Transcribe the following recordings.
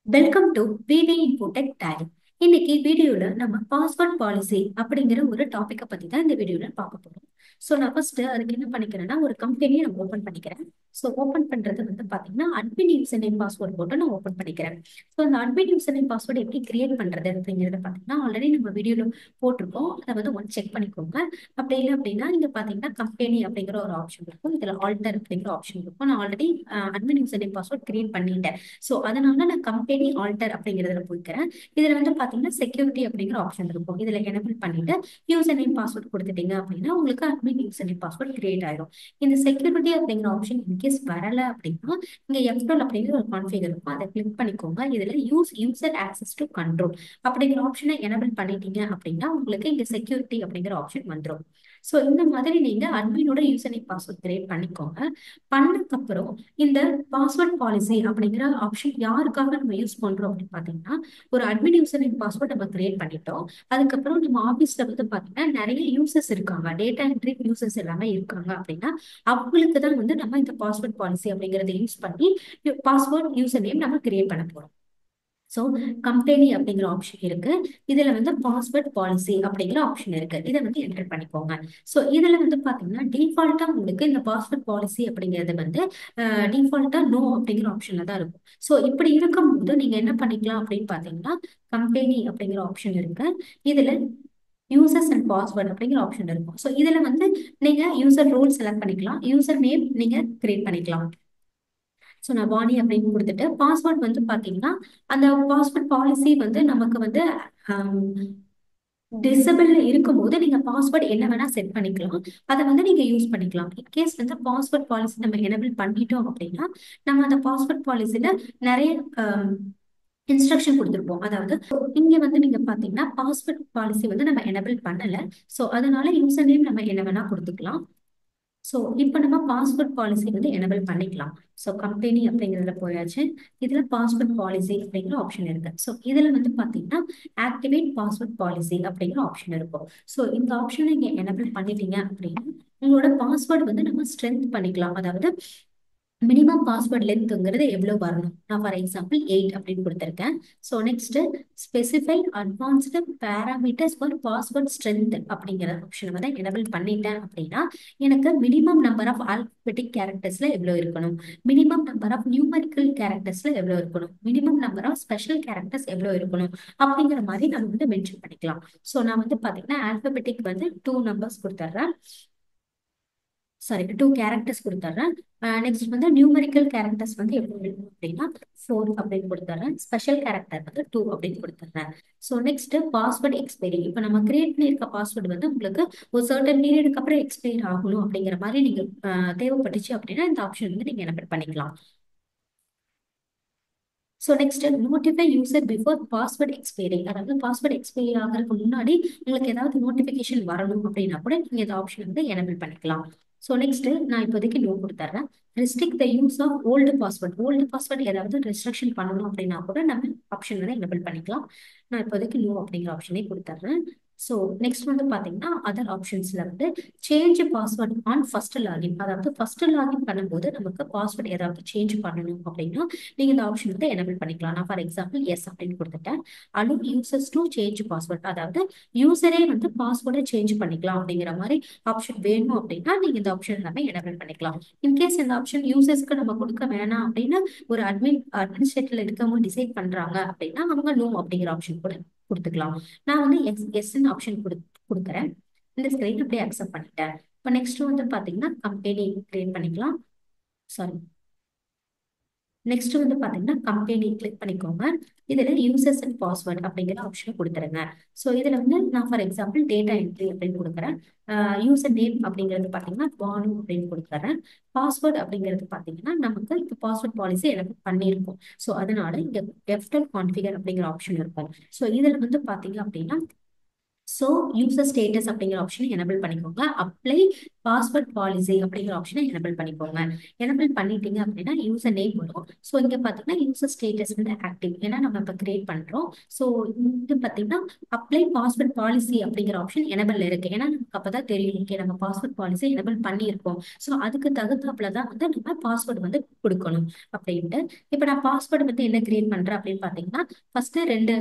Welcome to VV Infotech time. இன்னைக்கு வீடியோல நம்ம பாஸ்வேர்ட் பாலிசி அப்படிங்கிற ஒரு டாபிக்கை பத்தி தான் இந்த வீடியோல பார்க்க போறோம். ஸோ நான் ஃபர்ஸ்ட் அதுக்கு என்ன பண்ணிக்கிறேன்னா ஒரு கம்பெனியை நான் ஓப்பன் பண்ணிக்கிறேன். ஸோ ஓப்பன் பண்றது வந்து பாத்தீங்கன்னா அட்மின் யூசர் நேம் பாஸ்வேர்ட் போட்டு நான் ஓப்பன் பண்ணிக்கிறேன். ஸோ அந்த அட்மின் யூசர் நேம் பாஸ்வேர்டு எப்படி கிரியேட் பண்றது அப்படிங்கிறத பாத்தீங்கன்னா ஆல்ரெடி நம்ம வீடியோல போட்டிருக்கோம். அதை வந்து ஒன் செக் பண்ணிக்கோங்க. அப்படி இல்லை அப்படின்னா நீங்க பாத்தீங்கன்னா கம்பெனி அப்படிங்கிற ஒரு ஆப்ஷன் இருக்கும், இதுல ஆல்டர் அப்படிங்கிற ஆப்ஷன் இருக்கும். நான் already admin user name password create பண்ணிட்டேன். ஸோ அதனால நான் கம்பெனி ஆல்டர் அப்படிங்கிறதுல போய்க்கிறேன். இதுல வந்து பாத்தீங்கன்னா செக்யூரிட்டி அப்படிங்கிற ஆப்ஷன் இருக்கும், இதுல எனபிள் பண்ணிட்டு யூசர் நேம் பாஸ்வேர்ட் கொடுத்துட்டீங்க அப்படின்னா உங்களுக்கு admin user name password create ஆயிடும். இந்த செக்யூரிட்டி அப்படிங்கிற ஆப்ஷன் இன்கேஸ் வரல அப்படின்னா இங்க எஃப்டோல் அப்படிங்கிற ஒரு கான்ஃபிகர் இருக்கும், அதை கிளிக் பண்ணிக்கோங்க. இதுல யூசர் ஆக்சஸ் டு கண்ட்ரோல் அப்படிங்கிற ஆப்ஷனை எனபிள் பண்ணிட்டீங்க அப்படின்னா உங்களுக்கு இங்க செக்யூரிட்டி அப்படிங்கிற ஆப்ஷன் வந்துடும். ஸோ இந்த மாதிரி நீங்க அட்மினோட யூசர் நேம் பாஸ்வேர்ட் கிரியேட் பண்ணிக்கோங்க. பண்ணதுக்கு அப்புறம் இந்த பாஸ்வேர்ட் பாலிசி அப்படிங்கிற ஆப்ஷன் யாருக்காக நம்ம யூஸ் பண்றோம் அப்படின்னு பாத்தீங்கன்னா ஒரு அட்மின் யூசர் நேம் பாஸ்வேர்ட் நம்ம கிரியேட் பண்ணிட்டோம். அதுக்கப்புறம் நம்ம ஆபீஸ்ல வந்து பாத்தீங்கன்னா நிறைய யூசர்ஸ் இருக்காங்க, டேட்டா என்ட்ரி யூசர்ஸ் எல்லாமே இருக்காங்க அப்படின்னா அவங்களுக்கு தான் வந்து நம்ம இந்த பாஸ்வேர்ட் பாலிசி அப்படிங்கறத யூஸ் பண்ணி பாஸ்வேர்ட் யூசர் நேம் நம்ம கிரியேட் பண்ண போறோம். ஸோ கம்பெனி அப்படிங்கிற ஆப்ஷன் இருக்கு, இதுல வந்து பாஸ்வேர்ட் பாலிசி அப்படிங்கிற ஆப்ஷன் இருக்கு, இதை வந்து என்டர் பண்ணிக்கோங்க. ஸோ இதுல வந்து பாத்தீங்கன்னா டிஃபால்ட்டா உங்களுக்கு இந்த பாஸ்வேர்ட் பாலிசி அப்படிங்கிறது வந்து டிஃபால்ட்டா நோ அப்படிங்கிற ஆப்ஷன்ல தான் இருக்கும். ஸோ இப்படி இருக்கும்போது நீங்க என்ன பண்ணிக்கலாம் அப்படின்னு பாத்தீங்கன்னா கம்பெனி அப்படிங்கிற ஆப்ஷன் இருக்கு, இதுல யூசர்ஸ் அண்ட் பாஸ்வேர்ட் அப்படிங்கிற ஆப்ஷன் இருக்கும். ஸோ இதுல வந்து நீங்க யூசர் ரோல் செலக்ட் பண்ணிக்கலாம், யூசர் நேம் நீங்க கிரியேட் பண்ணிக்கலாம். ஸோ நான் வாணி அப்படின்னு கொடுத்துட்டு பாஸ்வேர்ட் வந்து பாத்தீங்கன்னா அந்த பாஸ்வேர்ட் பாலிசி வந்து நமக்கு வந்து டிசபிள் இருக்கும்போது நீங்க பாஸ்வேர்ட் என்ன வேணா செட் பண்ணிக்கலாம், அதை வந்து நீங்க யூஸ் பண்ணிக்கலாம். இன்கேஸ் வந்து பாஸ்வேர்ட் பாலிசி நம்ம எனபிள் பண்ணிட்டோம் அப்படின்னா நம்ம அந்த பாஸ்வேர்ட் பாலிசில நிறைய இன்ஸ்ட்ரக்ஷன் கொடுத்துருப்போம். அதாவது இங்க வந்து நீங்க பாத்தீங்கன்னா பாஸ்வேர்ட் பாலிசி வந்து நம்ம எனபிள் பண்ணல, ஸோ அதனால யூசர் நேம் நம்ம என்ன வேணா கொடுத்துக்கலாம். ஸோ இப்போ நம்ம பாஸ்வேர்ட் பாலிசி வந்து எனபிள் பண்ணிக்கலாம். ஸோ கம்பெனி அப்படிங்கிறதுல போயாச்சு, இதுல பாஸ்வேர்ட் பாலிசி அப்படிங்கிற ஆப்ஷன் இருக்கு. ஸோ இதுல வந்து பாத்தீங்கன்னா ஆக்டிவேட் பாஸ்வேர்ட் பாலிசி அப்படிங்கிற ஆப்ஷன் இருக்கும். ஸோ இந்த ஆப்ஷனை நீங்க எனபிள் பண்ணிட்டீங்க அப்படின்னா உங்களோட பாஸ்வேர்டு வந்து நம்ம ஸ்ட்ரென்த் பண்ணிக்கலாம். அதாவது மினிமம் பாஸ்வேர்ட் லென்த்ங்கிறது எவ்வளவு வரணும், நான் ஃபார் எக்ஸாம்பிள் 8 அப்படின்னு கொடுத்துருக்கேன். So next specify advanced parameters for password strength அப்படிங்கிற ஆப்ஷனை வந்து எனபிள் பண்ணிட்டேன் அப்படின்னா எனக்கு மினிமம் நம்பர் ஆஃப் ஆல்பபெட்டிக் கேரக்டர்ஸ்ல எவ்வளவு இருக்கணும், மினிமம் நம்பர் ஆஃப் நியூமரிக்கல் கேரக்டர்ஸ்ல எவ்வளவு இருக்கணும், minimum number of special characters எவ்வளவு இருக்கணும் அப்படிங்கிற மாதிரி நம்ம வந்து மென்ஷன் பண்ணிக்கலாம். ஸோ நான் வந்து பாத்தீங்கன்னா ஆல்பபெட்டிக் வந்து 2 நம்பர்ஸ் கொடுத்துட்றேன், சாரி 2 கேரக்டர்ஸ் கொடுத்துட்றேன். நெக்ஸ்ட் வந்து நியூமரிக்கல் கேரக்டர்ஸ் வந்து எப்படி இருக்கும் அப்படின்னா 4 அப்படின்னு கொடுத்துட்றேன், ஸ்பெஷல் கேரக்டர் வந்து 2 அப்படின்னு கொடுத்துட்றேன். ஸோ நெக்ஸ்ட் பாஸ்வேர்ட் எக்ஸ்பைரி, இப்போ நம்ம கிரியேட் பண்ணியிருக்க பாஸ்வேர்டு வந்து உங்களுக்கு ஒரு சர்டன் பீரியடுக்கு அப்புறம் எக்ஸ்பைர் ஆகணும் அப்படிங்கிற மாதிரி நீங்க தேவைப்பட்டுச்சு அப்படின்னா இந்த ஆப்ஷன் வந்து நீங்க என்ன பண்ணிக்கலாம். So next notify user before password expiry, அதாவது பாஸ்வேர்ட் எக்ஸ்பைரி ஆகிறதுக்கு முன்னாடி உங்களுக்கு ஏதாவது நோட்டிஃபிகேஷன் வரணும் அப்படின்னா கூட நீங்க இந்த ஆப்ஷன் வந்து எனபிள் பண்ணிக்கலாம். ஸோ நெக்ஸ்ட் நான் இப்போதைக்கு நோ கொடுத்துட்றேன். Restrict the use of old password ஏதாவது ரெஸ்ட்ரிக்ஷன் பண்ணணும் அப்படின்னா கூட நம்ம ஆப்ஷன் வந்து எனபிள் பண்ணிக்கலாம். நான் இப்போதைக்கு நோ அப்படிங்கிற ஆப்ஷனே கொடுத்துட்றேன். ஸோ நெக்ஸ்ட் வந்து பாத்தீங்கன்னா அதர் ஆப்ஷன்ஸ்ல வந்து change password on first login, அதாவது ஃபர்ஸ்ட் லாகின் பண்ணும்போது நமக்கு பாஸ்வேர்ட் ஏதாவது சேஞ்ச் பண்ணணும் அப்படின்னா நீங்க இந்த ஆப்ஷன் வந்து எனபிள் பண்ணிக்கலாம். நான் ஃபார் எக்ஸாம்பிள் எஸ் அப்படின்னு கொடுத்துட்டேன். Allow users to change password, அதாவது யூசரே வந்து பாஸ்வேர்டை சேஞ்ச் பண்ணிக்கலாம் அப்படிங்கிற மாதிரி ஆப்ஷன் வேணும் அப்படின்னா நீங்க இந்த ஆப்ஷன் எல்லாமே எனபிள் பண்ணிக்கலாம். இன்கேஸ் இந்த ஆப்ஷன் யூசர்ஸ்க்கு நம்ம கொடுக்க வேணாம் அப்படின்னு ஒரு அட்மினிஸ்ட்ரேட்டர்ல இருக்கவங்க டிசைட் பண்றாங்க அப்படின்னா அவங்க நோ அப்படிங்கிற ஆப்ஷன் கூட கொடுத்துக்கலாம். நான் வந்து எஸ் ஆப்ஷன் கொடுக்குறேன். இந்த ஸ்கிரீன் அப்படியே அக்செப்ட் பண்ணிட்டேன். இப்போ நெக்ஸ்ட் வந்து பாத்தீங்கன்னா கம்பெனி கிரியேட் பண்ணிக்கலாம். சாரி, நெக்ஸ்ட் வந்து பாத்தீங்கன்னா கம்பெனி கிளிக் பண்ணிக்கோங்க. இதுல யூசர்ஸ் அண்ட் பாஸ்வேர்ட் அப்படிங்கிற ஆப்ஷனை கொடுத்துருங்க. ஸோ இதுல வந்து நான் ஃபார் எக்ஸாம்பிள் டேட்டா என்ட்ரி அப்படின்னு கொடுக்குறேன். யூசர் நேம் அப்படிங்கிறது பாத்தீங்கன்னா பானு அப்படின்னு கொடுக்குறேன். பாஸ்வேர்ட் அப்படிங்கிறது பாத்தீங்கன்னா நமக்கு இப்போ பாஸ்வேர்ட் பாலிசி எனக்கு பண்ணியிருக்கோம். ஸோ அதனால இங்க எஃப்டல் கான்ஃபிகர் அப்படிங்கிற ஆப்ஷன் இருக்கும். ஸோ இதுல வந்து பாத்தீங்க அப்படின்னா ஸோ யூசர் ஸ்டேட்டஸ் அப்படிங்கிற ஆப்ஷனை எனபிள் பண்ணிக்கோங்க. அப்ளை பாஸ்வேர்ட் பாலிசி அப்படிங்கிற ஆப்ஷனை எனபிள் பண்ணிக்கோங்க. எனபிள் பண்ணிட்டீங்க அப்படின்னா யூசர் நேம் வரும். ஸோ இங்கே பார்த்தீங்கன்னா யூசர் ஸ்டேட்டஸ் வந்து ஆக்டிவ், ஏன்னா நம்ம இப்போ கிரியேட் பண்ணுறோம். ஸோ இங்கே பார்த்தீங்கன்னா அப்ளை பாஸ்வேர்ட் பாலிசி அப்படிங்கிற ஆப்ஷன் எனபிள் இருக்கு. ஏன்னா நமக்கு அப்போ தான் தெரியும், ஓகே நம்ம பாஸ்வேர்ட் பாலிசி எனபிள் பண்ணியிருக்கோம். ஸோ அதுக்கு தகுந்தாப்புல தான் வந்து நம்ம பாஸ்வேர்டு வந்து கொடுக்கணும் அப்படின்ட்டு. இப்போ நான் பாஸ்வேர்டு வந்து என்ன கிரியேட் பண்ணுறேன் அப்படின்னு பார்த்தீங்கன்னா, ஃபர்ஸ்ட் ரெண்டு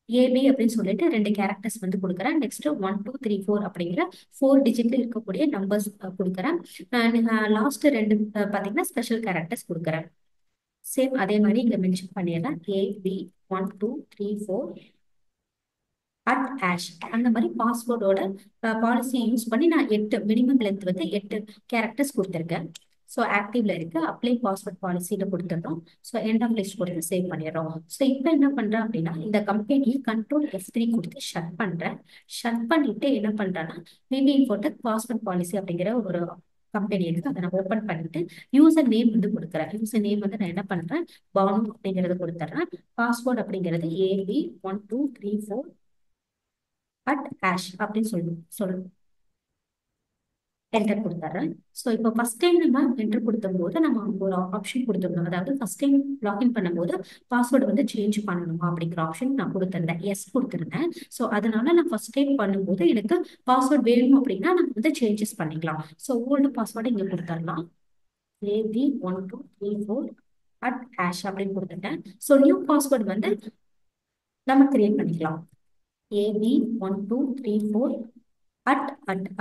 ஏபி அப்படின்னு சொல்லிட்டு ரெண்டு கேரக்டர்ஸ் வந்து கொடுக்குறேன். நெக்ஸ்ட் 1 2 3 4 அப்படிங்கிற 4 டிஜிட்ல இருக்கக்கூடிய நம்பர்ஸ் கொடுக்குறேன். லாஸ்ட் ரெண்டு பார்த்தீங்கன்னா ஸ்பெஷல் கேரக்டர்ஸ் கொடுக்குறேன். சேம் அதே மாதிரி இங்க மென்ஷன் பண்ணிடுறேன். AB 1 2 3 4 @#. அந்த மாதிரி பாஸ்வேர்டோட பாலிசி யூஸ் பண்ணி நான் 8 மினிமம் லென்த் வந்து 8 கேரக்டர்ஸ் கொடுத்துருக்கேன். ஸோ ஆக்டிவ்ல இருக்கு. அப்ளை பாஸ்வேர்ட் பாலிசியில கொடுத்துடுறோம். ஸோ எண்ட் ஆஃப் லிஸ்ட் கொடுத்து சேவ் பண்ணிடுறோம். ஸோ இப்போ என்ன பண்றேன் அப்படின்னா, இந்த கம்பெனி Ctrl+F3 கொடுத்து ஷட் பண்றேன். ஷட் பண்ணிட்டு என்ன பண்றேன்னா, மேபி இன்ஃபோடெக் பாஸ்வேர்ட் பாலிசி அப்படிங்கிற ஒரு கம்பெனி இருக்கு, அதை நான் ஓப்பன் பண்ணிட்டு யூசர் நேம் வந்து கொடுக்குறேன். யூசர் நேம் வந்து நான் என்ன பண்றேன், பானு அப்படிங்கறது கொடுத்துட்றேன். பாஸ்வேர்ட் அப்படிங்கிறது AB 1 2 3 4 @# அப்படின்னு சொல்லு என்டர் கொடுத்துட்றேன். ஸோ இப்போ ஃபர்ஸ்ட் டைம் நம்ம என்டர் கொடுக்கும்போது நம்ம ஒரு ஆப்ஷன் கொடுத்துருந்தோம். அதாவது ஃபர்ஸ்ட் டைம் லாகின் பண்ணும்போது பாஸ்வேர்டு வந்து சேஞ்ச் பண்ணணுமா அப்படிங்கிற ஆப்ஷன் நான் கொடுத்துருந்தேன், எஸ் கொடுத்துருந்தேன். ஸோ அதனால நான் ஃபர்ஸ்ட் டைம் பண்ணும்போது எனக்கு பாஸ்வேர்டு வேணும் அப்படின்னா நம்ம வந்து சேஞ்சஸ் பண்ணிக்கலாம். ஸோ ஓல்டு பாஸ்வேர்டு இங்கே கொடுத்துடலாம். AB 1 2 3 4 @# அப்படின்னு கொடுத்துட்டேன். ஸோ நியூ பாஸ்வேர்டு வந்து நம்ம கிரியேட் பண்ணிக்கலாம். AB 1 2 3 4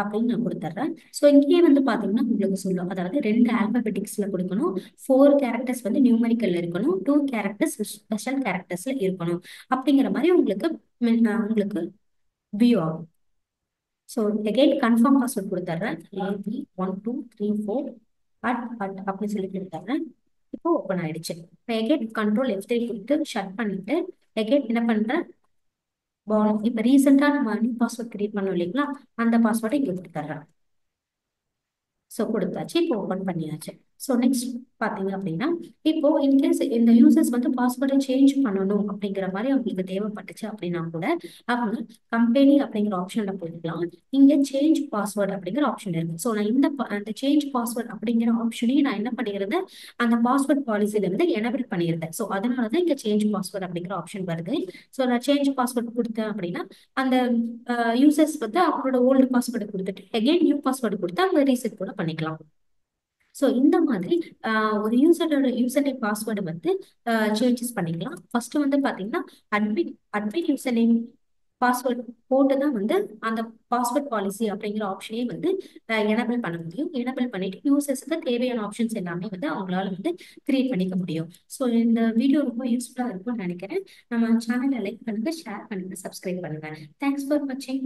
அப்படின்னு நான் கொடுத்துட்றேன். ஸோ இங்கேயே வந்து பார்த்தீங்கன்னா உங்களுக்கு சொல்லும், அதாவது 2 ஆல்பபெட்டிக்ஸ்ல கொடுக்கணும், 4 கேரக்டர்ஸ் வந்து நியூமரிக்கல்ல இருக்கணும், 2 கேரக்டர்ஸ் ஸ்பெஷல் கேரக்டர்ஸ்ல இருக்கணும் அப்படிங்கிற மாதிரி உங்களுக்கு வியூ ஆகும். ஸோ அகைன் கன்ஃபார்ம் பாஸ்வேர்ட் கொடுத்துட்றேன். AB 1 2 3 4 அப்படின்னு சொல்லி கொடுத்துட்றேன். இப்போ ஓப்பன் ஆயிடுச்சு. இப்போ அகைன் Ctrl+F3 கொடுத்து ஷட் பண்ணிட்டு அகைன் என்ன பண்றேன், இப்போ ரீசெண்டா நம்ம நியூ பாஸ்வேர்ட் கிரியேட் பண்ணோம் இல்லைங்களா, அந்த பாஸ்வேர்டை இங்க கொடுத்துட்றேன். ஸோ கொடுத்தாச்சு. இப்போ ஓப்பன் பண்ணியாச்சு. ஸோ நெக்ஸ்ட் பார்த்தீங்க அப்படின்னா, இப்போ இன்கேஸ் இந்த யூசர்ஸ் வந்து பாஸ்வேர்டை சேஞ்ச் பண்ணணும் அப்படிங்கிற மாதிரி அவங்களுக்கு தேவைப்பட்டுச்சு அப்படின்னா கூட அவங்க கம்பெனி அப்படிங்கிற ஆப்ஷன்ல போய்க்கலாம். இங்க சேஞ்ச் பாஸ்வேர்டு அப்படிங்கிற ஆப்ஷன் இருக்கு. ஸோ நான் அந்த சேஞ்ச் பாஸ்வேர்ட் அப்படிங்கிற ஆப்ஷனையும் நான் என்ன பண்ணியிருந்தேன், அந்த பாஸ்வேர்ட் பாலிசியில இருந்து எனபிள் பண்ணியிருந்தேன். ஸோ அதனால தான் இங்க சேஞ்ச் பாஸ்வேர்ட் அப்படிங்கிற ஆப்ஷன் வருது. ஸோ நான் சேஞ்ச் பாஸ்வேர்ட் கொடுத்தேன் அப்படின்னா அந்த யூசர்ஸ் வந்து அவங்களோட ஓல்டு பாஸ்வேர்டு கொடுத்துட்டு அகைன் நியூ பாஸ்வேர்டு கொடுத்து அவங்க ரீசெட் கூட பண்ணிக்கலாம். ஸோ இந்த மாதிரி ஒரு யூசரோட யூசர் நேம் பாஸ்வேர்டு வந்து சேஞ்சஸ் பண்ணிக்கலாம். ஃபர்ஸ்ட் வந்து பார்த்தீங்கன்னா அட்மின் யூசர் நேம் பாஸ்வேர்டு போட்டு தான் வந்து அந்த பாஸ்வேர்ட் பாலிசி அப்படிங்கிற ஆப்ஷனே வந்து எனபிள் பண்ண முடியும். எனபிள் பண்ணிட்டு யூசர்ஸுக்கு தேவையான ஆப்ஷன்ஸ் எல்லாமே வந்து அவங்களால வந்து கிரியேட் பண்ணிக்க முடியும். ஸோ இந்த வீடியோ ரொம்ப யூஸ்ஃபுல்லாக இருக்கும்னு நினைக்கிறேன். நம்ம சேனலை லைக் பண்ணுங்க, ஷேர் பண்ணுங்க, சப்ஸ்கிரைப் பண்ணுங்க. தேங்க்ஸ் ஃபார் வாட்சிங்.